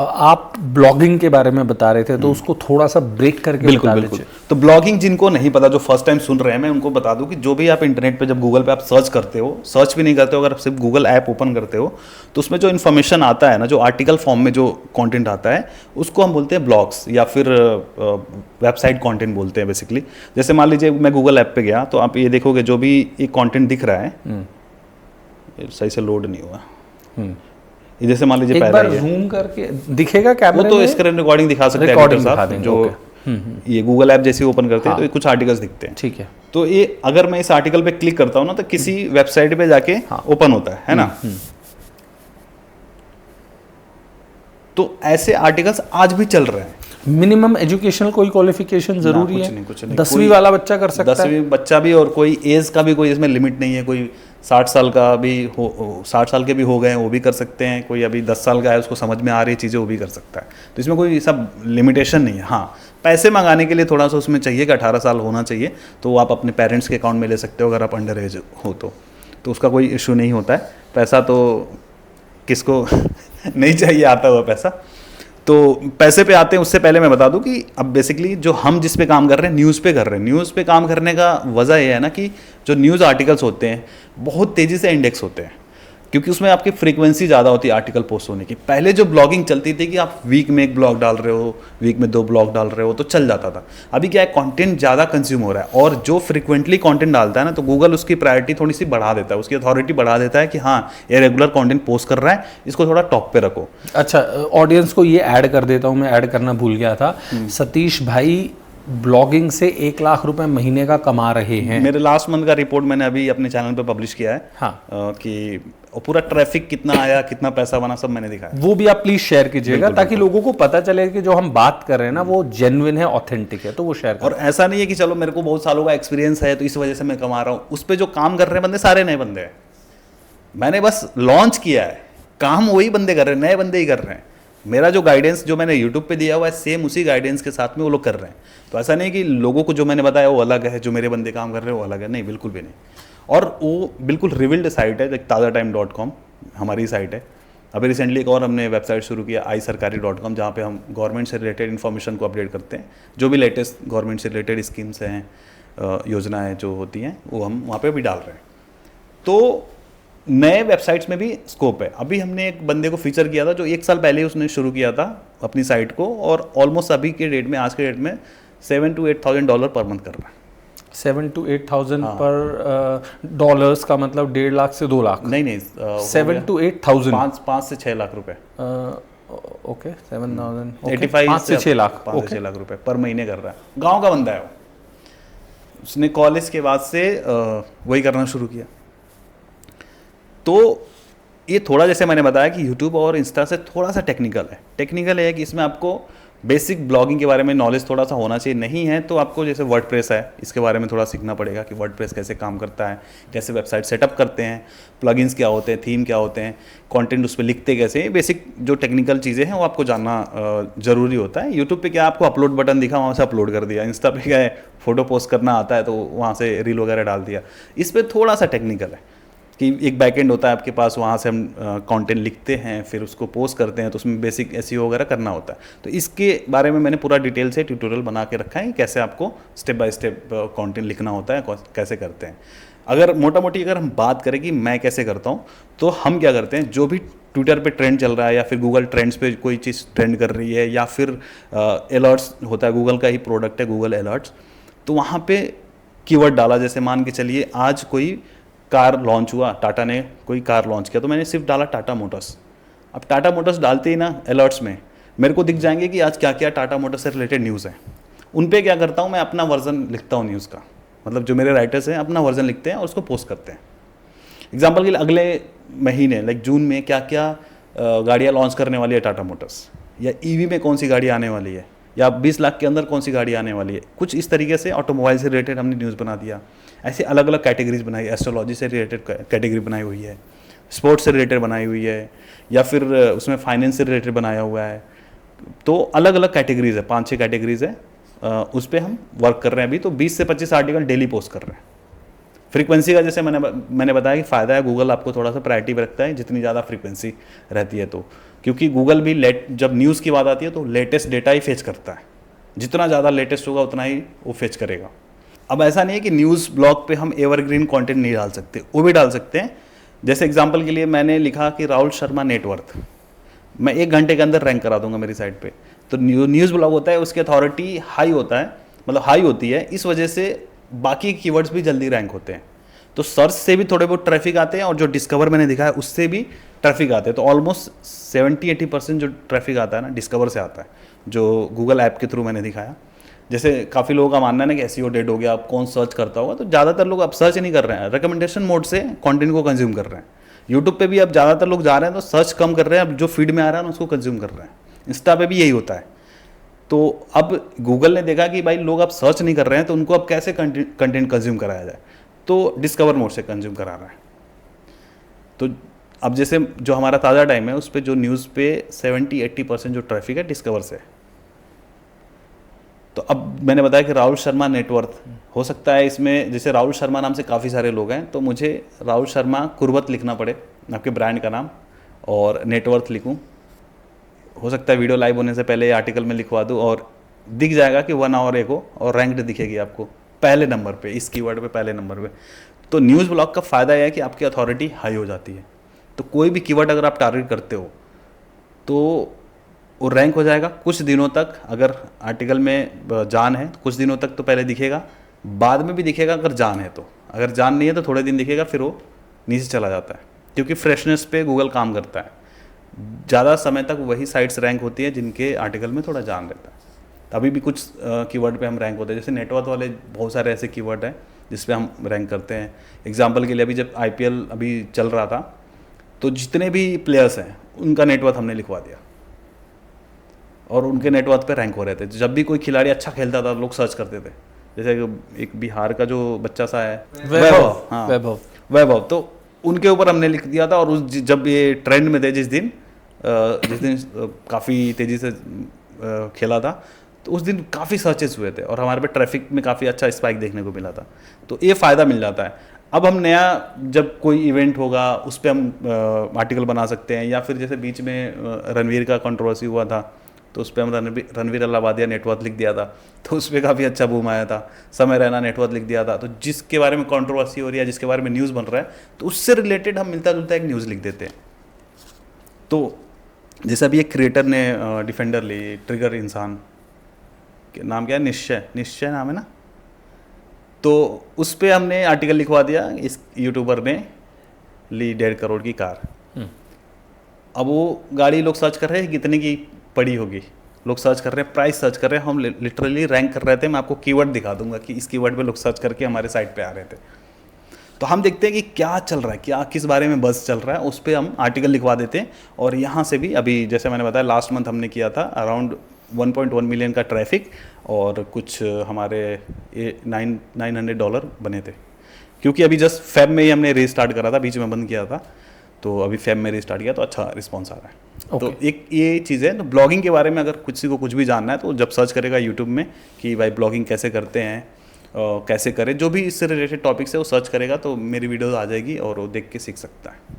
आप ब्लॉगिंग के बारे में बता रहे थे, तो उसको थोड़ा सा ब्रेक करके बिल्कुल बता बिल्कुल। दीजिए। तो ब्लॉगिंग जिनको नहीं पता, जो फर्स्ट टाइम सुन रहे हैं, मैं उनको बता दूं कि जो भी आप इंटरनेट पे जब गूगल पे आप सर्च करते हो, सर्च भी नहीं करते हो, अगर आप सिर्फ गूगल ऐप ओपन करते हो तो उसमें जो इन्फॉर्मेशन आता है ना, जो आर्टिकल फॉर्म में जो कंटेंट आता है, उसको हम बोलते हैं ब्लॉग्स या फिर वेबसाइट कंटेंट बोलते हैं बेसिकली। जैसे मान लीजिए मैं गूगल ऐप पे गया तो आप ये देखोगे जो भी एक कंटेंट दिख रहा है, ये सही से लोड नहीं हुआ, ये जैसे मान लीजिए एक पहला बार ही है, जूम करके दिखेगा वो कैमरे तो में? स्क्रीन रिकॉर्डिंग दिखा सकते हैं रिकॉर्डिंग एडिटर दिखा साहब, देंगे, जो ओके। ये गूगल ऐप जैसे ओपन करते हैं तो ये कुछ आर्टिकल्स दिखते हैं। ठीक है। तो ये अगर मैं इस आर्टिकल पे क्लिक करता हूँ ना, तो किसी वेबसाइट पे जाके ओपन होता है ना। तो ऐसे आर्टिकल्स आज भी चल रहे हैं। मिनिमम एजुकेशनल कोई क्वालिफिकेशन जरूरी कुछ है? नहीं, कुछ नहीं। 10वीं वाला बच्चा कर सकता है? 10वीं बच्चा भी, और कोई एज का भी कोई इसमें लिमिट नहीं है। कोई 60 साल का भी हो, 60 साल के भी हो गए हैं वो भी कर सकते हैं। कोई अभी 10 साल का है, उसको समझ में आ रही चीज़ें, वो भी कर सकता है। तो इसमें कोई सब लिमिटेशन नहीं है। हाँ, पैसे मंगाने के लिए थोड़ा सा उसमें चाहिए कि 18 साल होना चाहिए, तो आप अपने पेरेंट्स के अकाउंट में ले सकते हो अगर आप अंडर एज हो तो उसका कोई इशू नहीं होता है। पैसा तो किसको नहीं चाहिए आता हुआ पैसा। तो पैसे पे आते हैं, उससे पहले मैं बता दूं कि अब बेसिकली जो हम जिस पे काम कर रहे हैं, न्यूज़ पे कर रहे हैं। न्यूज़ पे काम करने का वजह यह है ना कि जो न्यूज़ आर्टिकल्स होते हैं बहुत तेज़ी से इंडेक्स होते हैं, क्योंकि उसमें आपकी फ्रीक्वेंसी ज़्यादा होती है आर्टिकल पोस्ट होने की। पहले जो ब्लॉगिंग चलती थी कि आप वीक में एक ब्लॉग डाल रहे हो, वीक में 2 ब्लॉग डाल रहे हो, तो चल जाता था। अभी क्या है, कंटेंट ज़्यादा कंज्यूम हो रहा है, और जो फ्रिक्वेंटली कंटेंट डालता है ना, तो गूगल उसकी प्रायोरिटी थोड़ी सी बढ़ा देता है, उसकी अथॉरिटी बढ़ा देता है कि हाँ, ये रेगुलर कंटेंट पोस्ट कर रहा है, इसको थोड़ा टॉप पे रखो। अच्छा, ऑडियंस को ये ऐड कर देता हूँ, मैं ऐड करना भूल गया था। सतीश भाई ब्लॉगिंग से 1 लाख रुपए महीने का कमा रहे हैं। मेरे लास्ट मंथ का रिपोर्ट मैंने अभी अपने चैनल पे पब्लिश किया है। हाँ। कि पूरा ट्रैफिक कितना आया, कितना पैसा बना, सब मैंने दिखाया। वो भी आप प्लीज शेयर कीजिएगा, ताकि लोगों को पता चले कि जो हम बात कर रहे हैं ना वो जेन्युइन है, ऑथेंटिक है, तो वो शेयर करें। और ऐसा नहीं है कि चलो मेरे को बहुत सालों का एक्सपीरियंस है तो इस वजह से मैं कमा रहा हूँ। उस पर जो काम कर रहे हैं बंदे सारे नए बंदे हैं। मैंने बस लॉन्च किया है, काम वही बंदे कर रहे हैं, नए बंदे ही कर रहे हैं। मेरा जो गाइडेंस जो मैंने यूट्यूब पे दिया हुआ है, सेम उसी गाइडेंस के साथ में वो लोग कर रहे हैं। तो ऐसा नहीं कि लोगों को जो मैंने बताया वो अलग है, जो मेरे बंदे काम कर रहे हैं वो अलग है, नहीं, बिल्कुल भी नहीं। और वो बिल्कुल रिविल्ड साइट है, tazatime.com हमारी साइट है। अभी रिसेंटली एक और हमने वेबसाइट शुरू किया, iSarkari.com, जहाँ पे हम गवर्नमेंट से रिलेटेड इन्फॉर्मेशन को अपडेट करते हैं। जो भी लेटेस्ट गवर्नमेंट से रिलेटेड स्कीम्स हैं, योजनाएँ जो होती हैं, वो हम वहाँ पे भी डाल रहे हैं। तो नए वेबसाइट्स में भी स्कोप है। अभी हमने एक बंदे को फीचर किया था जो 1 साल पहले उसने शुरू किया था अपनी साइट को, और ऑलमोस्ट अभी के डेट में, आज के डेट में $7,000 to 8,000 पर मंथ कर रहा है। 7,000 to 8,000 पर डॉलर्स का मतलब 1.5 लाख से 2 लाख? नहीं, 7 to 8,000, 5 से 6 लाख रुपए। ओके, 7,000, 5 से 6 लाख, 5 से 6 लाख रुपए पर महीने कर रहा है। गांव का बंदा है वो। उसने कॉलेज के बाद से वही करना शुरू किया। तो ये थोड़ा, जैसे मैंने बताया कि यूट्यूब और इंस्टा से थोड़ा सा टेक्निकल है। टेक्निकल है कि इसमें आपको बेसिक ब्लॉगिंग के बारे में नॉलेज थोड़ा सा होना चाहिए। नहीं है तो आपको, जैसे वर्डप्रेस है, इसके बारे में थोड़ा सीखना पड़ेगा कि वर्डप्रेस कैसे काम करता है, कैसे वेबसाइट सेटअप करते हैं, प्लगइन्स क्या होते हैं, थीम क्या होते हैं, कंटेंट उस पर लिखते कैसे हैं। बेसिक जो टेक्निकल चीज़ें हैं वो आपको जानना ज़रूरी होता है। यूट्यूब पे क्या आपको अपलोड बटन दिखा, वहाँ से अपलोड कर दिया। इंस्टा पे क्या है, फोटो पोस्ट करना आता है तो वहाँ से रील वगैरह डाल दिया। इस पर थोड़ा सा टेक्निकल है कि एक बैकएंड होता है आपके पास, वहाँ से हम कंटेंट लिखते हैं, फिर उसको पोस्ट करते हैं, तो उसमें बेसिक एसईओ वगैरह करना होता है। तो इसके बारे में मैंने पूरा डिटेल से ट्यूटोरियल बना के रखा है, कैसे आपको स्टेप बाय स्टेप कंटेंट लिखना होता है, कैसे करते हैं। अगर मोटा मोटी अगर हम बात करें कि मैं कैसे करता हूँ, तो हम क्या करते हैं, जो भी ट्विटर पे ट्रेंड चल रहा है या फिर गूगल ट्रेंड्स पे कोई चीज़ ट्रेंड कर रही है, या फिर अलर्ट्स होता है, गूगल का ही प्रोडक्ट है गूगल अलर्ट्स, तो वहाँ पे कीवर्ड डाला। जैसे मान के चलिए आज कोई कार लॉन्च हुआ, टाटा ने कोई कार लॉन्च किया, तो मैंने सिर्फ डाला टाटा मोटर्स। अब टाटा मोटर्स डालते ही ना अलर्ट्स में मेरे को दिख जाएंगे कि आज क्या क्या टाटा मोटर्स से रिलेटेड न्यूज़ है। उन पे क्या करता हूँ, मैं अपना वर्जन लिखता हूँ न्यूज़ का, मतलब जो मेरे राइटर्स हैं अपना वर्जन लिखते हैं और उसको पोस्ट करते हैं। एग्जाम्पल के लिए अगले महीने लाइक जून में क्या क्या गाड़ियाँ लॉन्च करने वाली है टाटा मोटर्स, या ईवी में कौन सी गाड़ी आने वाली है, या 20 लाख के अंदर कौन सी गाड़ी आने वाली है। कुछ इस तरीके से ऑटोमोबाइल से रिलेटेड हमने न्यूज़ बना दिया। ऐसे अलग अलग कैटेगरीज बनाई, एस्ट्रोलॉजी से रिलेटेड कैटेगरी बनाई हुई है, स्पोर्ट्स से रिलेटेड बनाई हुई है, या फिर उसमें फाइनेंस से रिलेटेड बनाया हुआ है। तो अलग अलग कैटेगरीज है, 5-6 कैटेगरीज है, उस पर हम वर्क कर रहे हैं अभी। तो 20 से 25 आर्टिकल डेली पोस्ट कर रहे हैं। फ्रीक्वेंसी का जैसे मैंने बताया कि फ़ायदा है, गूगल आपको थोड़ा सा प्रायोरिटी पे रखता है जितनी ज़्यादा फ्रीक्वेंसी रहती है तो, क्योंकि गूगल भी जब न्यूज़ की बात आती है तो लेटेस्ट डेटा ही फेच करता है, जितना ज़्यादा लेटेस्ट होगा उतना ही वो फेच करेगा। अब ऐसा नहीं है कि न्यूज़ ब्लॉग पे हम एवरग्रीन कंटेंट नहीं डाल सकते, वो भी डाल सकते हैं। जैसे एग्जांपल के लिए मैंने लिखा कि राहुल शर्मा नेटवर्थ, मैं 1 घंटे के अंदर रैंक करा दूंगा मेरी साइट पे। तो न्यूज़ ब्लॉग होता है, उसकी अथॉरिटी हाई होता है, मतलब हाई होती है, इस वजह से बाकी कीवर्ड्स भी जल्दी रैंक होते हैं। तो सर्च से भी थोड़े बहुत ट्रैफिक आते हैं और जो डिस्कवर मैंने दिखा है उससे भी ट्रैफिक आते हैं। तो ऑलमोस्ट 70-80% जो ट्रैफिक आता है ना डिस्कवर से आता है, जो गूगल ऐप के थ्रू मैंने दिखाया। जैसे काफ़ी लोगों का मानना है ना कि एसईओ डेड हो गया, अब कौन सर्च करता होगा, तो ज़्यादातर लोग अब सर्च नहीं कर रहे हैं, रिकमेंडेशन मोड से कंटेंट को कंज्यूम कर रहे हैं। यूट्यूब पे भी अब ज़्यादातर लोग जा रहे हैं तो सर्च कम कर रहे हैं, अब जो फीड में आ रहा है ना उसको कंज्यूम कर रहे हैं। इंस्टा पे भी यही होता है। तो अब गूगल ने देखा कि भाई लोग अब सर्च नहीं कर रहे हैं, तो उनको अब कैसे कंटेंट कंज्यूम कराया जाए, तो डिस्कवर मोड से कंज्यूम करा रहा है। तो अब जैसे जो हमारा ताज़ा टाइम है उस पर जो न्यूज़ पे 70-80% जो ट्रैफिक है डिस्कवर से। तो अब मैंने बताया कि राहुल शर्मा नेटवर्थ हो सकता है, इसमें जैसे राहुल शर्मा नाम से काफ़ी सारे लोग हैं, तो मुझे राहुल शर्मा कुर्बत लिखना पड़े आपके ब्रांड का नाम, और नेटवर्थ लिखूं। हो सकता है वीडियो लाइव होने से पहले आर्टिकल में लिखवा दूं और दिख जाएगा कि 1 आवर एगो, और रैंक्ड दिखेगी आपको पहले नंबर पे, इस कीवर्ड पे पहले नंबर पे। तो न्यूज़ ब्लॉग का फ़ायदा यह है कि आपकी अथॉरिटी हाई हो जाती है। तो कोई भी कीवर्ड अगर आप टारगेट करते हो तो वो रैंक हो जाएगा कुछ दिनों तक। अगर आर्टिकल में जान है तो कुछ दिनों तक तो पहले दिखेगा, बाद में भी दिखेगा अगर जान है तो। अगर जान नहीं है तो थोड़े दिन दिखेगा, फिर वो नीचे चला जाता है, क्योंकि फ्रेशनेस पे गूगल काम करता है। ज़्यादा समय तक वही साइट्स रैंक होती है जिनके आर्टिकल में थोड़ा जान रहता है। अभी भी कुछ कीवर्ड पे हम रैंक होते हैं, जैसे नेटवर्थ वाले बहुत सारे ऐसे कीवर्ड हैं जिस पे हम रैंक करते हैं। एग्जांपल के लिए अभी जब आईपीएल अभी चल रहा था तो जितने भी प्लेयर्स हैं उनका नेटवर्थ हमने लिखवा दिया और उनके नेटवर्थ पे रैंक हो रहे थे। जब भी कोई खिलाड़ी अच्छा खेलता था लोग सर्च करते थे। जैसे एक बिहार का जो बच्चा सा है वैभव, हाँ वैभव, तो उनके ऊपर हमने लिख दिया था। और उस जब ये ट्रेंड में थे जिस दिन काफ़ी तेज़ी से खेला था, तो उस दिन काफ़ी सर्चेस हुए थे और हमारे पे ट्रैफिक में काफ़ी अच्छा स्पाइक देखने को मिला था। तो ये फ़ायदा मिल जाता है। अब हम नया जब कोई इवेंट होगा उस पर हम आर्टिकल बना सकते हैं, या फिर जैसे बीच में रणवीर का कंट्रोवर्सी हुआ था तो उस पर हम रणवीर अल्लाहबादिया नेटवर्थ लिख दिया था, तो उस पर काफ़ी अच्छा बूम आया था। समय रैना नेटवर्थ लिख दिया था। तो जिसके बारे में कंट्रोवर्सी हो रही है, जिसके बारे में न्यूज़ बन रहा है, तो उससे रिलेटेड हम मिलता जुलता एक न्यूज़ लिख देते हैं। तो जैसे अभी एक क्रिएटर ने डिफेंडर ली, ट्रिगर इंसान के नाम क्या है, निश्चय नाम है ना, तो उस पर हमने आर्टिकल लिखवा दिया, इस यूट्यूबर ने ली 1.5 करोड़ की कार। अब वो गाड़ी लोग सर्च कर रहे हैं कितने की पड़ी होगी, लोग सर्च कर रहे हैं, प्राइस सर्च कर रहे हैं। हम लिटरली रैंक कर रहे थे। मैं आपको कीवर्ड दिखा दूंगा कि इस कीवर्ड पे लोग सर्च करके हमारे साइट पे आ रहे थे। तो हम देखते हैं कि क्या चल रहा है, क्या किस बारे में बस चल रहा है, उस पर हम आर्टिकल लिखवा देते हैं। और यहाँ से भी अभी जैसे मैंने बताया लास्ट मंथ हमने किया था अराउंड 1.1 मिलियन का ट्रैफिक और कुछ हमारे $900 बने थे। क्योंकि अभी जस्ट फेब में ही हमने रीस्टार्ट करा था, बीच में बंद किया था, तो अभी फेब में रीस्टार्ट किया तो अच्छा रिस्पॉन्स आ रहा है। तो एक ये चीज़ है। तो ब्लॉगिंग के बारे में अगर किसी को कुछ भी जानना है तो जब सर्च करेगा यूट्यूब में कि भाई ब्लॉगिंग कैसे करते हैं, कैसे करें, जो भी इससे रिलेटेड टॉपिक्स है वो सर्च करेगा तो मेरी वीडियोस आ जाएगी और वो देख के सीख सकता है।